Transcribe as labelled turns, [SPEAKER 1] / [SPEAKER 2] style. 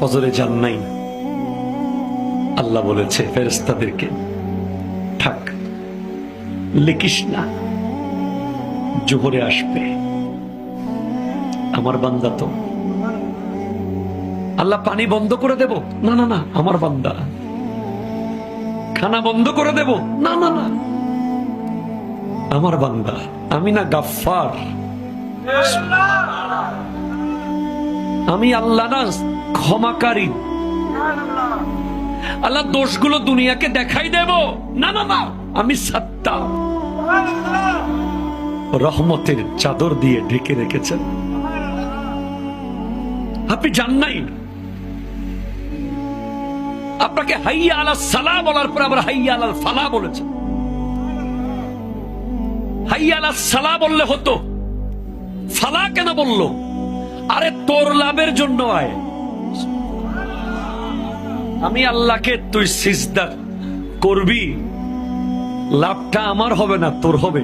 [SPEAKER 1] ফজরে যান নাই, আল্লাহ বলেছে ফেরেশতাদেরকে থাক, লিখিস না, জোহরে আসবে। আমার বান্দা তো। আল্লাহ পানি বন্ধ করে দেব? না না না, আমার বান্দা। খানা বন্ধ করে দেব? না না না, আমার বান্দা। আমি না গাফফার, আমি আল্লাহ না ক্ষমাকারী। আল্লাহ দোষগুলো দুনিয়াকে দেখাই দেব? না না না, আমি সাত্তার। রহমতের চাদর দিয়ে ঢেকে রেখেছেন। আপনি জান নাই, আপনাকে হাইয়া আলা সালাহ বলার পর আবার হাইয়া আলাল ফালাহ বলেছেন। হাইয়া আলা সালাহ বললে হতো, ফালাহ কেন বললো? আরে তোর লাভের জন্য আয়। আমি আল্লাহকে তুই সিজদা করবি, লাভটা আমার হবে না, তোর হবে।